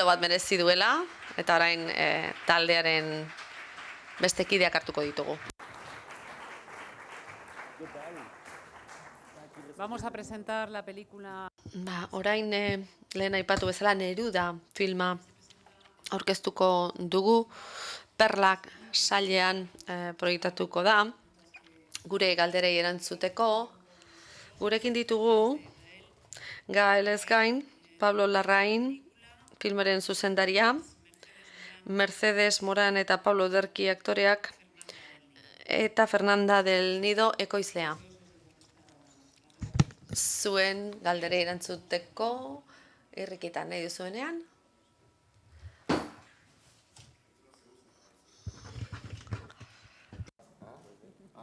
bat merezi duela, eta orain taldearen beste kideak hartuko ditugu. Vamos a presentar la película. Orain lehen aipatu bezala Neruda filma aurkeztuko dugu, Perlak sailean proiektatuko da, gure galderei erantzuteko. Gurekin ditugu, Gaelez gain, Pablo Larrain, filmaren zuzendaria, Mercedes Moran eta Pablo Derki aktoreak, eta Fernanda del Nido ekoizlea. Zuen galderei erantzuteko, irrikitan nahi duzuenean.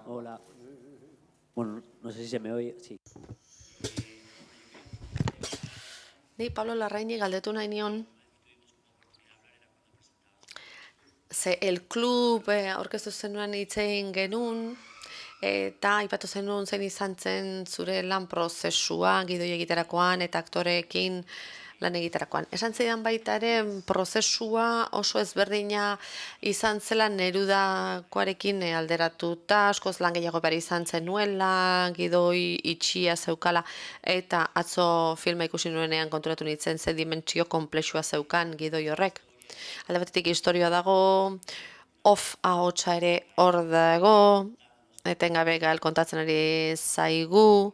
Hola. Bueno, no sé si se me oye, sí. Ni Pablo Larraini galdetu nahi nion, ze el klub aurkeztu zenuen hitz egin genuen, eta aipatu zenuen zein izan zen zure lan prozesua gidoi egiterakoan eta aktoreekin lan egiterakoan. Esan zidan baita ere prozesua oso ezberdina izan zela Nerudakoarekin alderatuta, askoz lan gehiago behar izan zenuela, gidoi itxia zeukala, eta atzo filma ikusi nuenean konturatu nintzen ze dimentsio konplexua zeukan gidoi horrek. Alde batetik historia dago, off ahotsa ere hor dago, etengabe Gael kontatzen ari zaigu,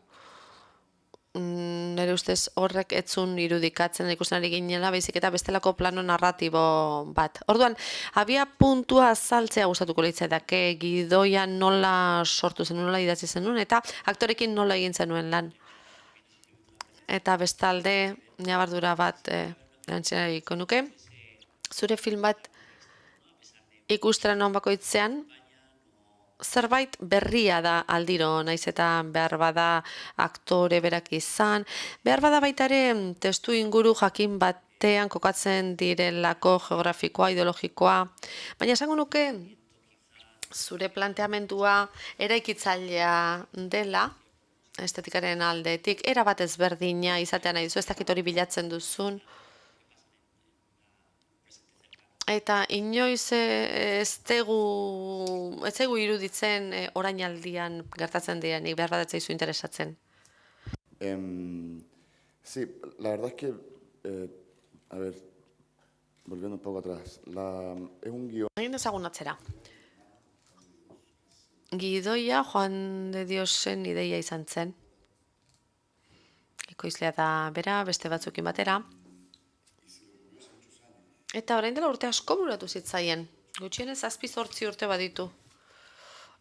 nire ustez horrek etzun irudikatzen ikusten ari ginela, baizik eta bestelako plano narratibo bat. Orduan, abia puntua azaltzea gustatuko litzaidake, gidoia nola sortu zenuen, nola idatzi zenuen, eta aktorekin nola egin zenuen lan. Eta bestalde, nabardura bat erantzinariko nuke, zure film bat ikustera non bakoitzean, zerbait berria da aldiro, naiz eta behar bada aktore berak izan, behar bada baita ere testu inguru jakin batean kokatzen direlako geografikoa, ideologikoa, baina esango nuke zure planteamendua eraikitzailea dela, estetikaren aldetik, erabat ezberdina izatea nahi duzu, ez dakit hori bilatzen duzun, eta inoiz ez zaigu iruditzen orainaldian gertatzen direnik, behar bat ez zaizu interesatzen. Sí, la verdad es que, a ver, volviendo un poco atrás, es un guión. Egin ezagun atzera. Gidoia Juan de Diosen ideia izan zen. Ekoizlea da bera, beste batzukin batera. Eta orain dela urte asko buratu zitzaien. Gutxienez 7-8 urte baditu.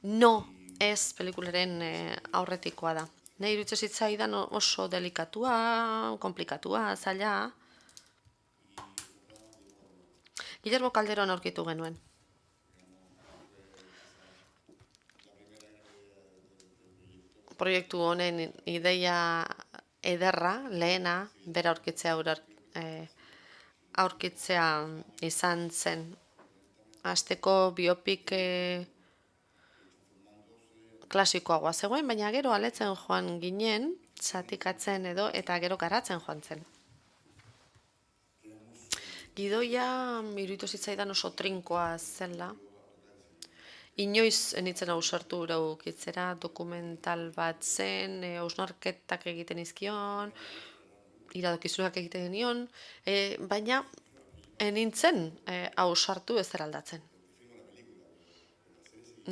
No, ez pelikularen aurretikoa da. Nahi iruditzen zitzaidan oso delikatua, komplikatua, zaila. Guillermo Calderon aurkitu genuen. Proiektu honen ideia ederra, lehena, bera aurkitzea izan zen. Azteko biopik klasikoagoa zegoen, baina gero aletzen joan ginen, zatikatzen edo, eta gero garatzen joan zen. Gidoia iruditu zitzaidan oso trinkoa zela. Inoiz enitzen ausartu uraukitzera, dokumental bat zen, hausnarketak egiten izkion, iradokizunak egiten nion, baina enintzen ausartu ez eraldatzen.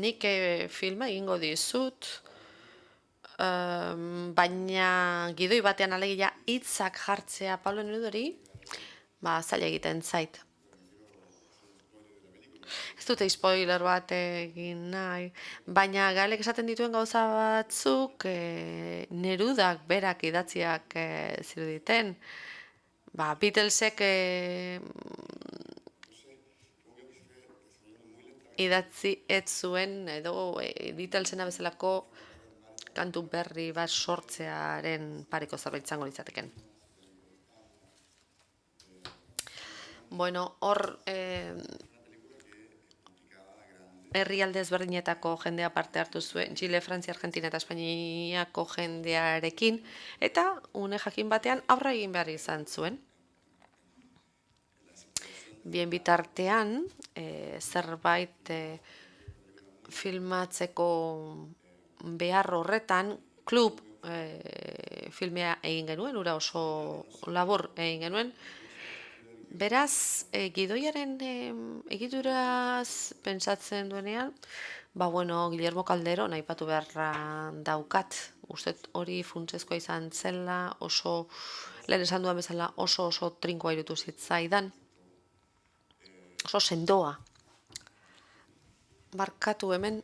Nik filma egingo dizut, baina gidoi batean alegia hitzak jartzea Pablo Nerudori, zaila egiten zait. Ez dute spoiler bat egin nahi, baina Gaelek esaten dituen gauza batzuk Nerudak berak idatziak ziruditen. Beatlesek idatzi ez zuen edo Beatlesena bezalako kantu berri bat sortzearen pareko zerbait izango litzateken. Bueno, hor herrialde ezberdinetako jendea parte hartu zuen, Chile, Frantzia, Argentina eta Espainiako jendearekin, eta une jakin batean aurre egin behar izan zuen. Bien bitartean, zerbait filmatzeko behar horretan, klub filmea egin genuen, ura oso labur egin genuen. Beraz, gidoiaren egituraz pentsatzen duenean, bueno, Guillermo Calderon aipatu beharra daukat. Uste hori funtsezkoa izan zela, oso, lehen esan duan bezala, oso trinkoa irutu zitzaidan. Oso sendoa. Barkatu hemen,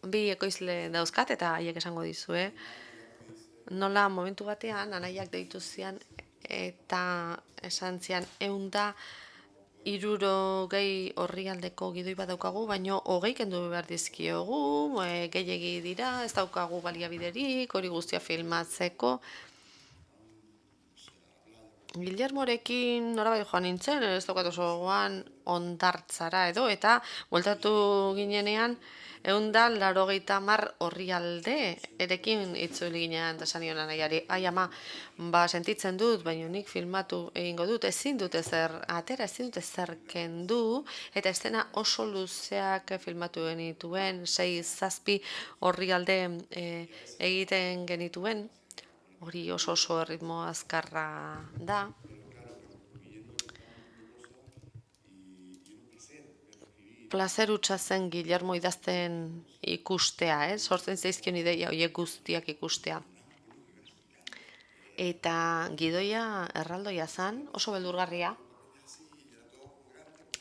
bi ekoizle dauzkat eta haiek esango dizue. Nola momentu batean, anaiak deitu zian eta esan zian 160 orrialdeko gidoi bat daukagu, baino 20 kendu behar dizkiogu, gehiegi dira, ez daukagu baliabiderik, hori guztia filmatzeko. Guillermorekin norabait joan nintzen, ez daukat oso gogoan hondartzara edo, eta bueltatu ginenean 180 orrialde erekin itzuli ginean eta esan nion anaiari, ai ama, sentitzen dut, baina nik filmatu egingo dut, ezin dut ezer atera, ezin dut ezer kendu, eta estena oso luzeak filmatu genituen, 6-7 orrialde egiten genituen, hori oso erritmo azkarra da. Plazer hutsa zen Guillermo idazten ikustea, sortzen zaizkion ideia horiek guztiak ikustea. Eta gidoia erraldoia zen, oso beldurgarria.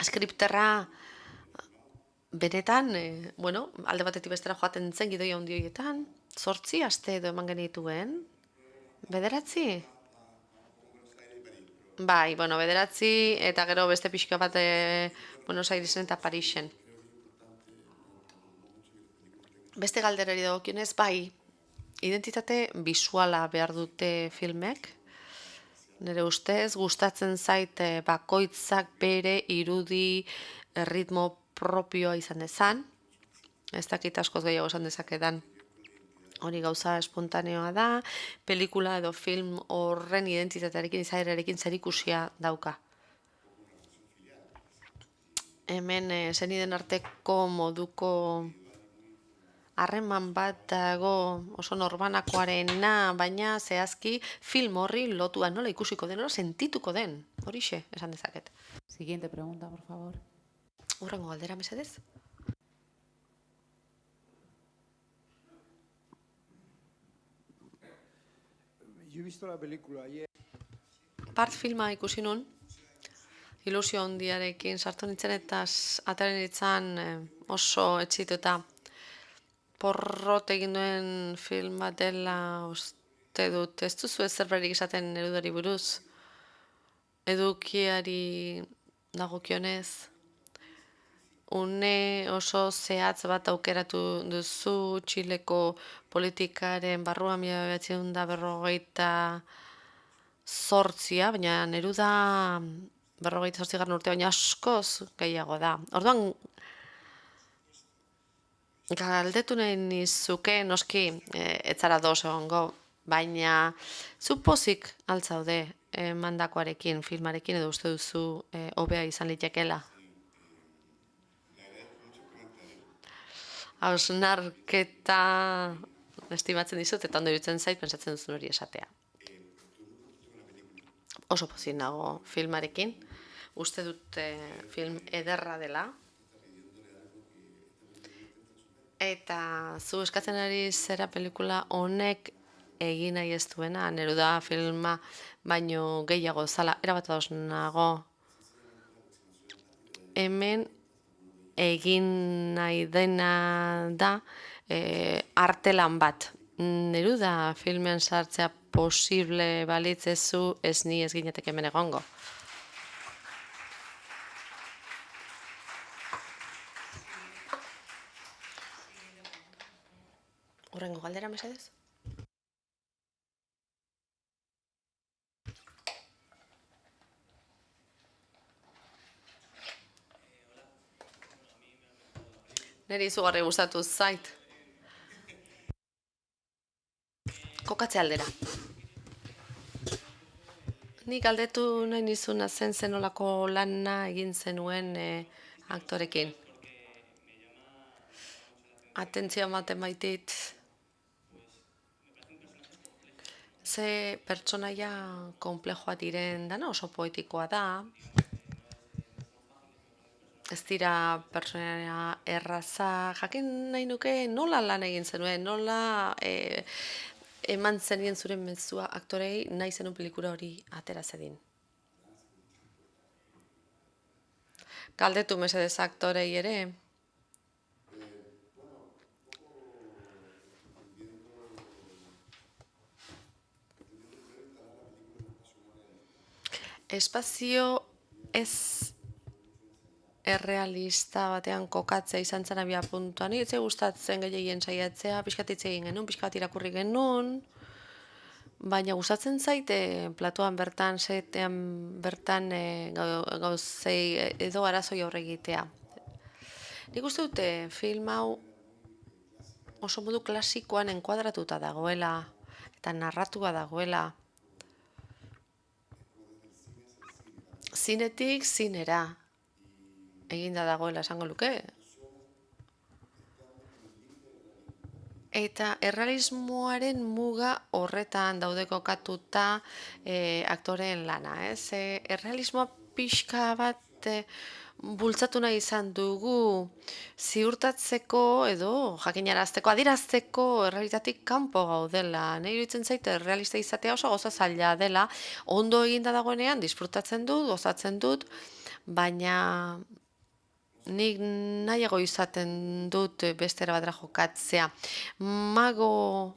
Skripterra benetan, alde batetik bestera joaten zen gidoia handi horietan, 8 aste edo eman genituen. 9? Bai, 9 eta gero beste pixka bat Buenos Airesen eta Parisen. Beste galderari dagokionez, bai, identitate bisuala behar dute filmek. Nire ustez, gustatzen zait bakoitzak bere irudi ritmo propioa izan dezan. Ez dakit askoz gehiago esan dezakedan. Hori gauza espontaneoa da, pelikula edo film horren identitatearekin, izaerarekin zerikusia dauka. Hemen zeniden arteko moduko harreman bat dago oso norbanakoarena, baina zehazki film horri lotua nola ikusiko den, nola sentituko den. Horixe, esan dezaket. Siguiente pregunta, por favor. Hurrengo galdera, mesedez. Yo he visto la película ayer. Part filma ikusi nun, ilusio handiarekin sartu nintzen eta ataren nintzen oso etxituta. Porrot egin duen film bat dela uste dut. Ez duzu ezerberik esaten erudari buruz. Edukiari dagokionez. Une oso zehatz bat aukeratu duzu Txileko politikaren barruan 1958, baina Neruda 58. urte, baina askoz gehiago da. Orduan, galdetu nahi nizuke, noski, ez zara egongo, baina zu pozik altzaude mandakoarekin, filmarekin, edo uste duzu hobea izan litekeela. Hausnarketa estimatzen dizut, eta ondo iruditzen zait, pentsatzen duzun hori esatea. Oso pozik nago filmarekin. Uste dut film ederra dela. Eta zu eskatzen ari zera pelikula honek egin nahi ez duena, Neruda filma baino gehiago zala, erabat ados nago. Hemen egin nahi dena da artelan bat. Neruda filmean sartzea posible balitzezu, ez ni ez ginetek hemen egongo. Hurrengo galdera, mesedez? Neri izugarri gustatu zait. Kokatze aldera. Nik galdetu nahi nizuna zenolako lana egin zenuen aktorekin. Atentzioa ematen baitit. Ze pertsonaia konplejoa diren dana oso poetikoa da. Ez dira pertsonaia erraza. Jakin nahi nuke nola lan egin zenuen, nola eman zenien zure mezua aktorei nahi zenuen pelikula hori atera zedin. Galdetu mesedez aktorei ere. Espazio ez errealista batean kokatzea izan zen abia puntuan. Ni ez gustatzen gehiagien saiatzea, pixkat hitz egin genuen, pixkat irakurri genuen, baina gustatzen zaite platoan bertan, setean bertan gauzei edo arazoi aurre egitea. Nik uste dute film hau oso modu klasikoan enkuadratuta dagoela eta narratua dagoela. Zinetik zinera eginda dagoela esango luke. Eta errealismoaren muga horretan daude kokatuta aktoreen lana. Errealismoa pixka bat bultzatu nahi izan dugu ziurtatzeko edo jakinarazteko, adierazteko errealitatik kanpo gaudela. Nahi iruditzen zaite errealista izatea oso gauza zaila dela, ondo eginda dagoenean disfrutatzen dut, gozatzen dut, baina nik nahiago izaten dut bestera badra jokatzea. Mago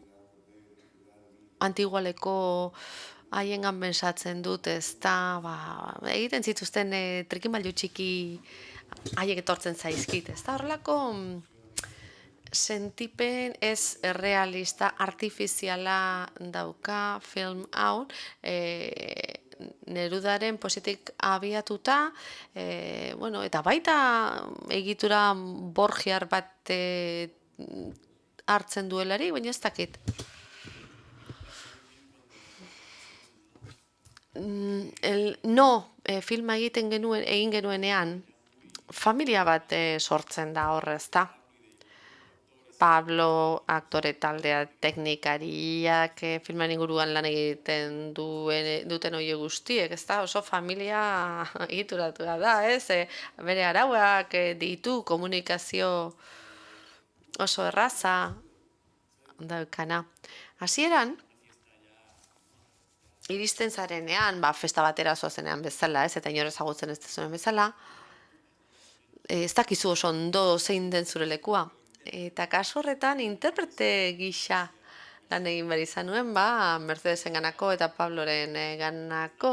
antigualeko haiengan pensatzen dut, ez da, egiten zituzten trikimailu txiki haiek etortzen zaizkit, ez da, horrelako sentipen ez realista, artifiziala dauka film hau, Nerudaren positik abiatuta, eta baita egitura borgiar bat hartzen duelari, baina ez dakit. Filma egin genuenean, familia bat sortzen da horrez da. Pablo, aktore taldea, teknikariak, filman inguruan lan egiten duten hori guztiek, ez da, oso familia egituratua da, ez? Bere arauak ditu komunikazio oso erraza daukana. Hasieran, iristen zarenean, festa batera zoazenean bezala, ez? Eta inor ezagutzen ez dezunen bezala, ez dakizu oso ondo zein den zure lekua. Eta kasu horretan interprete gisa lan egin behar izan nuen, Mercedesen ganako eta Pabloren ganako,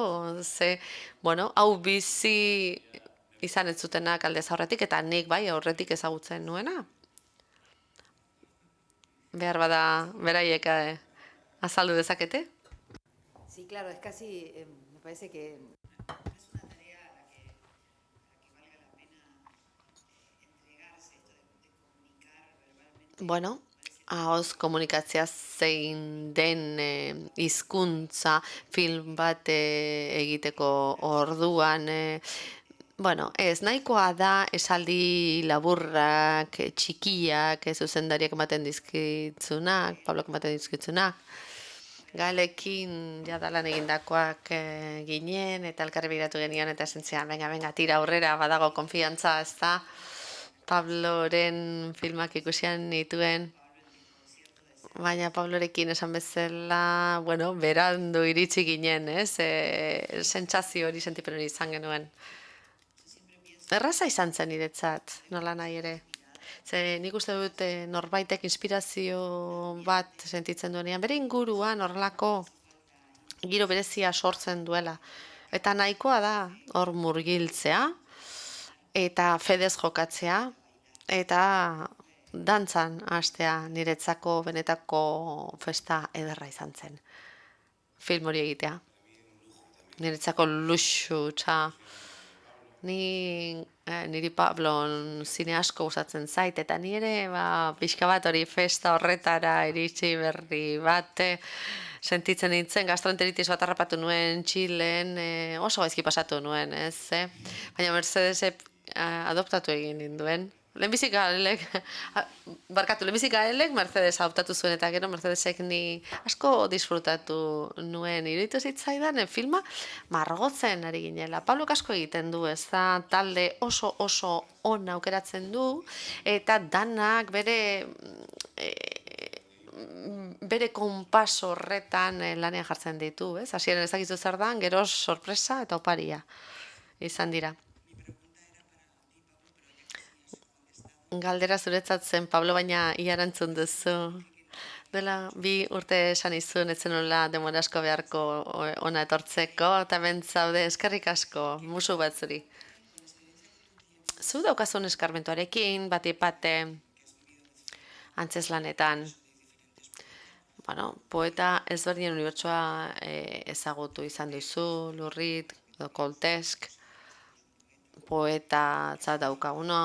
hau bizi izan ez zutenak aldez aurretik, eta nik aurretik ezagutzen nuena. Behar bada beraiek azaldu dezakete? Sí, claro, es casi, me parece que ahoz komunikatzea zein den hizkuntza film bat egiteko orduan, ez nahikoa da esaldi laburrak, txikiak, zuzendariak ematen dizkitzunak, Pablok ematen dizkitzunak, Galekin jadalan egindakoak ginen, eta elkarri begiratu genion, eta esentzian, venga, tira aurrera, badago konfiantza, ez da, Pabloren filmak ikusian nituen, baina Pablorekin esan bezala, berandu iritsi ginen, sentsazio hori, sentipen hori izan genuen. Erraza izan zen niretzat, nola nahi ere. Nik uste dut norbaitek inspirazio bat sentitzen duenean, bere inguruan horrelako giro berezia sortzen duela. Eta nahikoa da hor murgiltzea, eta fedez jokatzea, eta dantzan hastea niretzako benetako festa ederra izan zen. Film hori egitea. Niretzako luxu, niri Pablon zine asko gustatzen zait, eta nire pixka bat hori festa horretara iritsi berri bat sentitzen nintzen, gastroenteritis bat harrapatu nuen Txilen, oso gaizki pasatu nuen, ez, baina Mercedesek adoptatu egin ninduen. Lehenbizik Gaelek Mercedes hautatu zuen eta gero Mercedesek ni asko disfrutatu nuen. Iruditu zitzaidan filma margotzen ari ginela. Pablok asko egiten du, ez da talde oso on aukeratzen du eta danak bere konpas horretan lanean jartzen ditu, ez? Hasieran ez dakizu zer dan, gero sorpresa eta oparia izan dira. Galdera zuretzat zen, Pablo, baina ia erantzun duzu. Dela, 2 urte esan izun, etzen nola denbora asko beharko ona etortzeko, eta bentzaude eskerrik asko, musu bat zuri. Zu daukazun eskarmentuarekin, bat-ipate, antzeslanetan. Bueno, poeta ezberdinen unibertsoa ezagutu izan duzu, Lurrit, edo Koltesk, poeta daukaguna.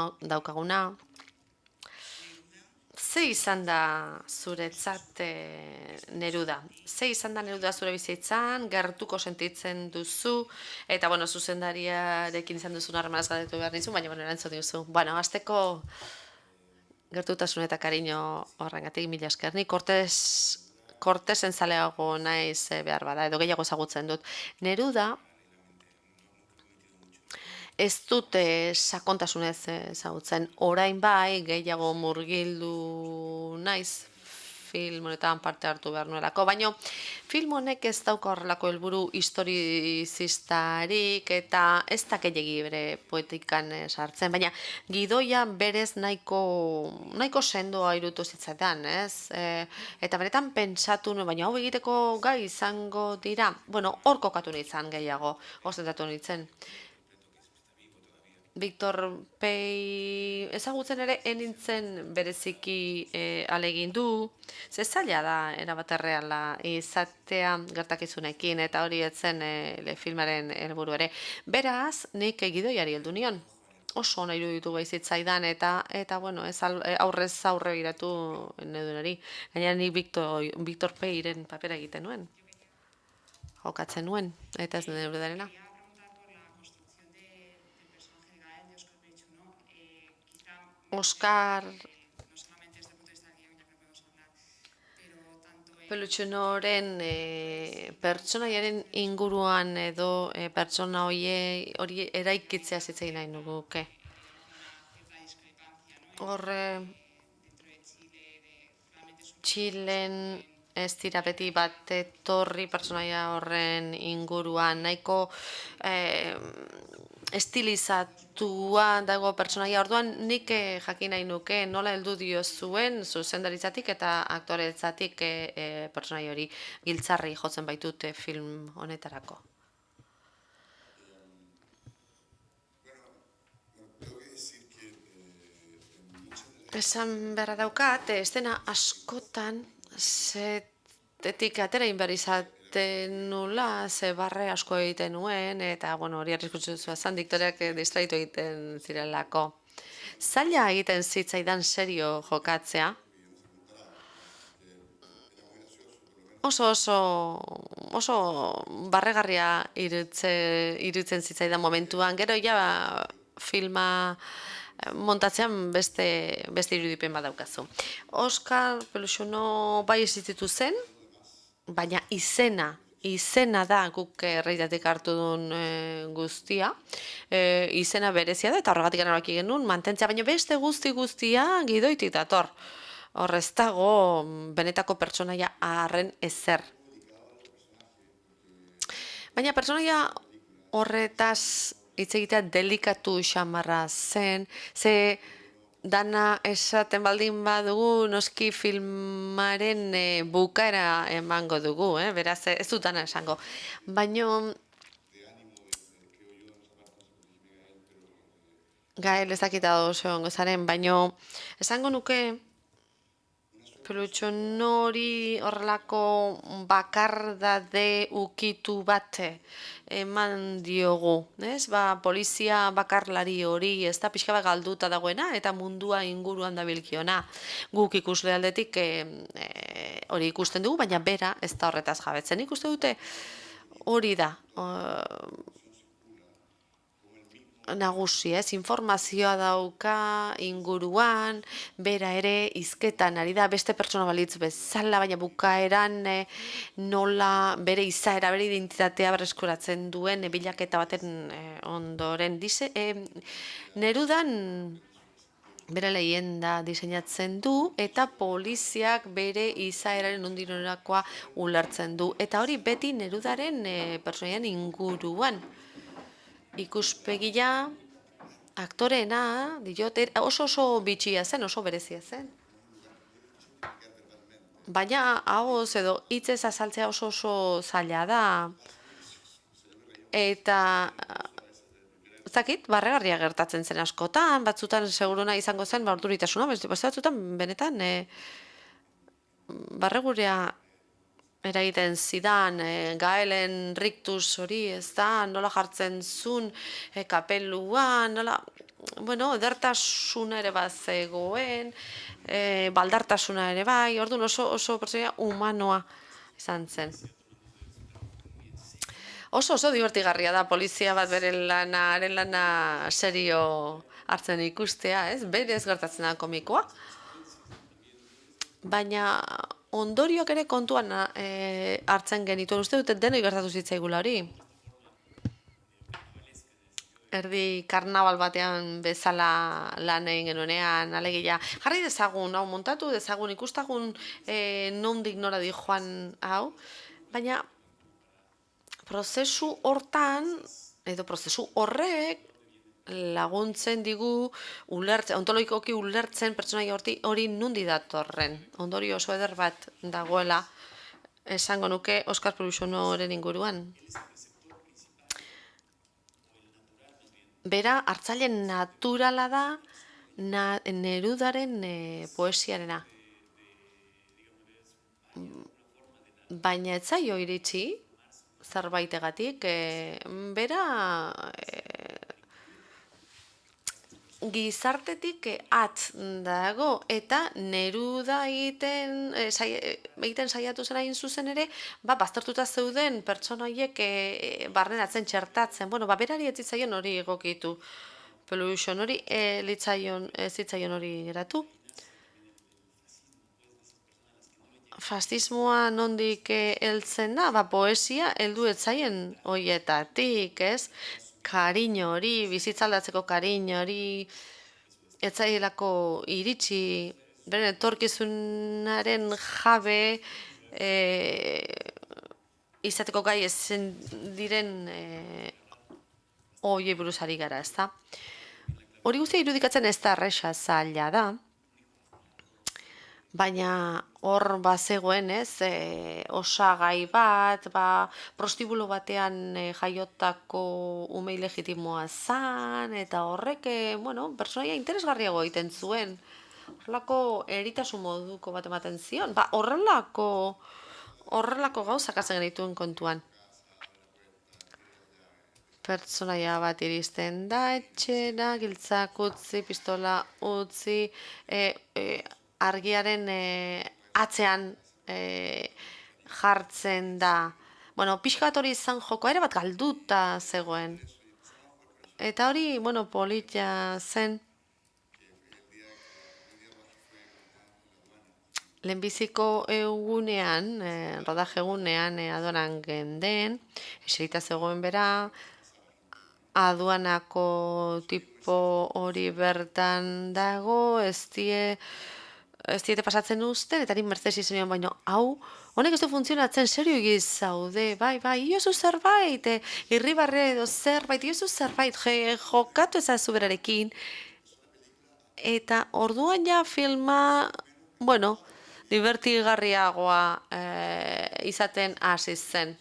Ze izan da zuretzat Neruda? Ze izan da Neruda zure bizitzan, gertuko sentitzen duzu, eta, bueno, zuzendariarekin izan duzun harremanaz galdetu behar nizun, baina, bueno, erantzun duzu. Bueno, azteko gertutasun eta kariño horrengatik mila esker. Ni Kortesen zaleago naiz behar bada, edo gehiago ezagutzen dut. Neruda, ez dute sakontasunez ezagutzen. Orain bai, gehiago murgildu naiz film honetan parte hartu behar nuelako, baina film honek ez dauka horrelako helburu historizistarik eta ez da gehiegi bere poetikan sartzen, baina gidoia berez nahiko sendoa irutu zitzaidan, ez? Eta benetan pentsatu nuen, baina hau egiteko gai izango dira, bueno, hor kokatu nintzen gehiago, ostentatu nintzen. Victor Pei ezagutzen ere enintzen bereziki alegindu, ze zaila da erabat erreala izatea gertakizunekin eta hori etzen filmaren helburu ere. Beraz, nik gidoiari heldu nion. Oso ona iruditu baizitzaidan eta bueno, ez aurrez aurre biratu nedunari. Gainera nik Victor Peiren papera egiten nuen. Jokatzen nuen, eta ez Nerudarena. Oscar Pelutxunoren pertsonaiaren inguruan edo pertsona hori eraikitzea zitzegin nahi nuke. Horre Txilen ez dira beti bat etorri pertsonaia horren inguruan, nahiko estilizatua dago pertsonaia. Orduan nik jakin nahi nuke nola heldu diozuen zuzendaritzatik eta aktoretzatik pertsonaia hori giltzarri jotzen baitute film honetarako. Esan beharra daukat, estena askotan zetetik atera inbar izaten nula, ze barre asko egiten nuen, eta, bueno, hori arriskutsu zuen diktoreak distraitu egiten zirelako. Zaila egiten zitzaidan serio jokatzea. Oso barregarria irutzen zitzaidan momentuan, gero ja filma montatzean beste irudipen badaukazu. Oscar Pelutxuno bai existitu zen, baina izena da guk erreitatik hartu duen guztia. Izena berezia da eta horregatik erabaki genuen mantentzea, baina beste guztia gidoitik dator. Hor ez dago benetako pertsonaia harren ezer. Baina pertsonaia horretaz hitz egitea delikatu xamarra zen, ze dana esaten baldin badugu noski filmaren bukaera emango dugu, beraz ez dut dana esango. Baina Gael ez dakita oso ongo zaren, baina esango nuke Pelutxunori horrelako bakardade ukitu bat eman diogu, ez? Polizia bakarlari hori ez da pixka bat galduta dagoena eta mundua inguruan dabilkiona. Guk ikusle aldetik hori ikusten dugu, baina bera ez da horretaz jabetzen. Nik uste dute hori da nagusi, informazioa dauka inguruan, bera ere hizketan ari da, beste pertsona balitz bezala, baina bukaeran nola bere izaera, bere identitatea berreskuratzen duen bilaketa baten ondoren. Nerudan bere leyenda diseinatzen du eta poliziak bere izaeraren ondinorakoa ulertzen du. Eta hori beti Nerudaren pertsonaian inguruan. Ikuspegia, aktoreena, oso bitxia zen, oso berezia zen. Baina ahoz edo hitzez azaltzea oso zaila da. Eta zakit, barregarria gertatzen zen askotan, batzutan seguruna izango zen, urduritasuna, beste batzutan benetan barregurea eragiten zidan, Gaelen rictus hori, ez da, nola jartzen zuen kapeluan, nola, bueno, edertasuna ere bat zegoen, baldartasuna ere bai, orduan oso pertsonaia humanoa izan zen. Oso divertigarria da polizia bat bere lana serio hartzen ikustea, ez? Berez gertatzen da komikoa. Baina ondorioak ere kontuan hartzen genituen. Uste dute denoi gertatu zitzaigula hori. Erdi karnabal batean bezala lan egin genuenean, alegia, jarri dezagun, hau montatu dezagun, ikustagun nondik nora di joan hau, baina prozesu hortan, edo prozesu horrek laguntzen digu ontologikoki ulertzen pertsonaia hori nundi datorren. Ondorio oso eder bat dagoela esango nuke Oskar Provisionoren inguruan. Bera, hartzaile naturala da Nerudaren poesiarena. Baina ez zaio iritsi, zerbaitegatik, bera gizartetik at dago eta Neruda egiten saiatu zen hain zuzen ere, baztertuta zeuden pertsona horiek barneratzen txertatzen. Bueno, berari ez zitzaion hori egokitu. Pollution hori zitzaion hori geratu. Fascismoa nondik heltzen da, poesia heldu ez zaien horietatik, ez? Kariño hori, bizitzaldatzeko kariño hori, ez zaielako iritsi, beren etorkizunaren jabe izateko gai ezen diren horiei buruz ari gara, ez da? Hori guztia irudikatzen ez da erresa zaila da, baina hor bazegoen, ez, osagai bat, prostibulo batean jaiotako ume ilegitimoa zan, eta horrek, pertsonaia interesgarriago egiten zuen. Horrelako eritasun moduko bat ematen zion. Horrelako gauzak hazen genituen kontuan. Pertsonaia bat iristen da etxera, giltzak utzi, pistola utzi, argiaren atzean jartzen da. Pixka bat hori izan joko, ere bat galduta zegoen. Eta hori, politia zen. Lehenbiziko egunean, rodaje egunean, aduanan genden, eserita zegoen bera, aduanako tipo hori bertan dago, ez diete pasatzen uzten, eta harin mertzez izan baino, hau, honek ez du funtzionatzen serio egiz zaude, bai, iozu zerbait, irribarre edo zerbait, iozu zerbait, jokatu ezazu berarekin, eta orduan ja filma, divertigarriagoa izaten hasi zen.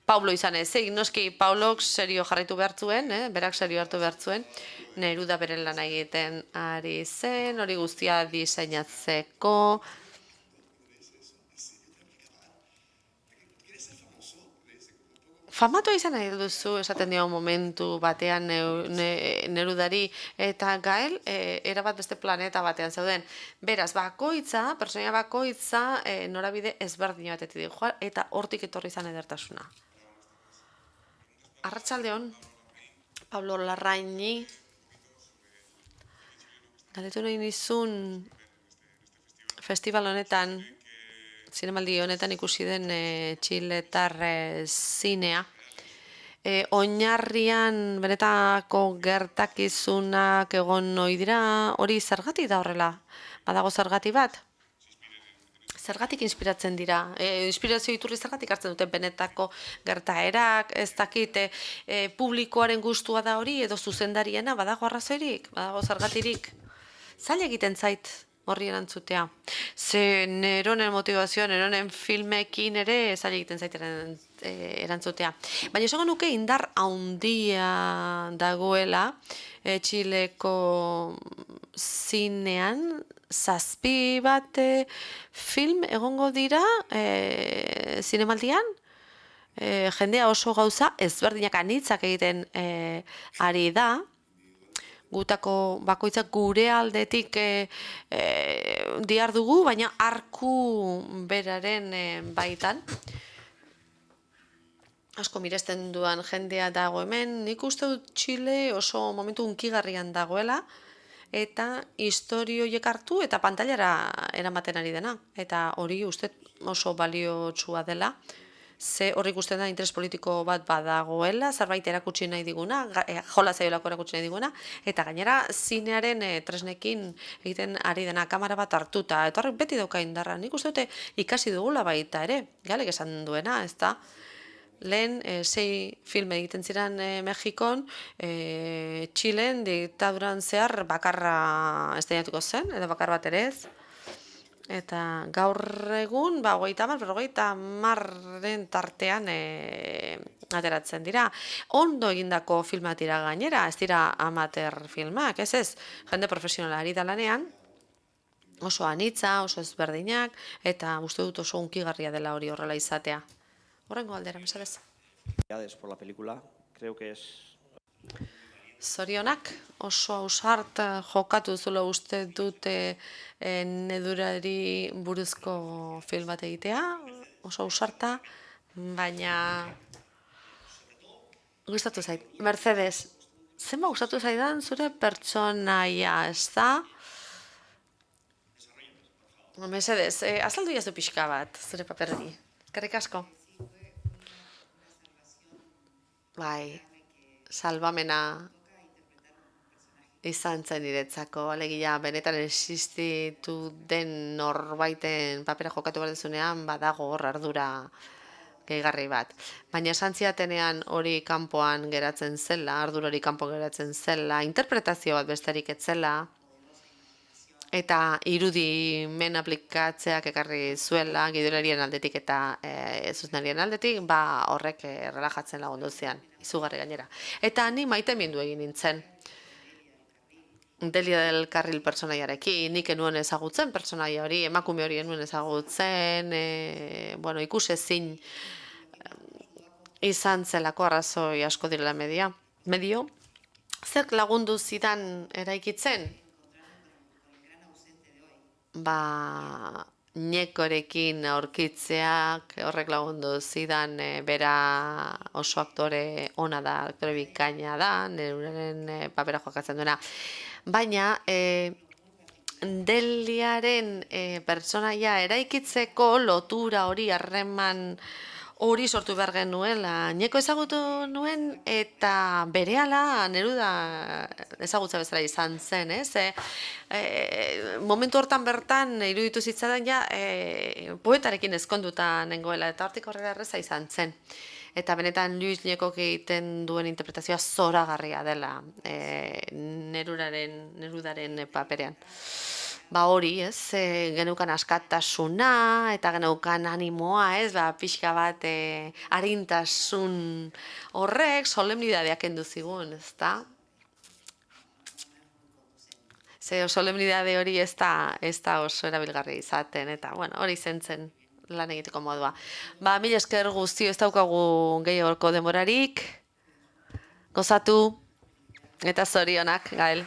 Paulo izan ez, noski Paulok serio jarraitu behar zuen, berak serio hartu behar zuen, Neruda bere lan egiten ari zen, hori guztia diseinatzeko. Famatua izan nahi duzu, esaten dio momentu batean Nerudari eta Gael, erabat beste planeta batean zeuden. Beraz, bakoitza, pertsonaia bakoitza, norabide ezberdin batetik joa, eta hortik etorri izan edertasuna. Arratsaldeon, Pablo Larraini, galdetu nahi nizun festival honetan, zinemaldi honetan ikusi den txiletar zinea. Oinarrian benetako gertakizunak egon ohi dira, hori zergatik da horrela? Badago zergatik bat? Zergatik inspiratzen dira? Inspirazio iturri zergatik hartzen duten benetako gertaerak, ez dakit publikoaren gustua da hori edo zuzendariena, badago arrazoirik, badago zergatirik? Zaila egiten zait horri erantzutea. Ze Neronen motivazioa, Neronen filmekin ere zaila egiten zait erantzutea. Baina esango nuke indar handia dagoela Txileko zinean, 7 bat film egongo dira zinemaldian, jendea oso gauza ezberdinak anitzak egiten ari da, gutako bakoitzak gure aldetik dihardugu, baina arku beraren baitan. Asko miresten duan jendea dago hemen, nik uste dut Txile oso momentu hunkigarrian dagoela, eta historioiek hartu eta pantailara eramaten ari dena. Eta hori uste oso baliotsua dela. Ze horrik uste da interes politiko bat badagoela, zerbait erakutsi nahi diguna, jola zaiolako erakutsi nahi diguna, eta gainera zinearen tresnekin egiten ari dena kamera bat hartuta, eta horrek beti dauka indarra. Nik uste dute ikasi dugula baita ere, Galek esan duena, ez da? Lehen 6 film egiten ziren Mexikon, Txilen diktaduran zehar bakarra esteinatuko zen, edo bakar bat ere ez. Eta gaur egun, 30-40 tartean ateratzen dira. Ondo egindako filmak dira gainera, ez dira amateur filmak, ez, jende profesionalari da lanean, oso anitza, oso ezberdinak, eta uste dut oso hunkigarria dela hori horrela izatea. Horrengo aldera, mesedez. Por la película, creo que es... Zorionak, oso ausart jokatu zula uste dute Nedurari buruzko film bat egitea, oso ausarta, baina gustatu zait. Mercedes, zenba gustatu zaidan zure pertsonaia, ez da? Mercedes, azaldu jazu pixka bat zure paperari. Eskerrik asko. Bai, salbamena izan zen niretzako, alegia benetan existitu den norbaiten papera jokatu behar dezunean, badago hor ardura gehigarri bat. Baina esan ziatenean hori kanpoan geratzen zela, ardura hori kanpo geratzen zela, interpretazio bat besterik etzela, eta irudimen aplikatzeak ekarri zuela, gidolarien aldetik eta zuzenarien aldetik, horrek relajatzen lagundu zian, izugarri gainera. Eta ni maite mindu egin nintzen. Delia del Carril pertsonaiarekin, nik enuen ezagutzen pertsonaia hori, emakume hori enuen ezagutzen, ikusezin izan zelako arrazoi asko direla medio. Zerk lagundu zidan eraikitzen? Ñekorekin aurkitzeak horrek lagundu zidan, bera oso aktore ona da, aktore bikaina da, Neruraren papera jokatzen duena. Baina, Deliaren pertsonaia eraikitzeko lotura hori, harreman hori sortu behar genuela. Ñeko ezagutu nuen eta berehala Neruda ezagutza bezala izan zen, ez? Momentu hortan bertan iruditu zitzadan poetarekin ezkonduta nengoela eta hortik horrela erreza izan zen. Eta benetan Luis Ñekok egiten duen interpretazioa zoragarria dela Nerudaren paperean. Hori, ez, geneukan askatasuna eta geneukan animoa, ez, pixka bat arintasun horrek solemnidadeak kendu zigun, ez da? Ze solemnidade hori ez da oso erabilgarri izaten, eta hori zentzen lan egiteko modua. Ba, mila esker guztio ez daukagu gehiagoko denborarik, gozatu eta zorionak, Gael.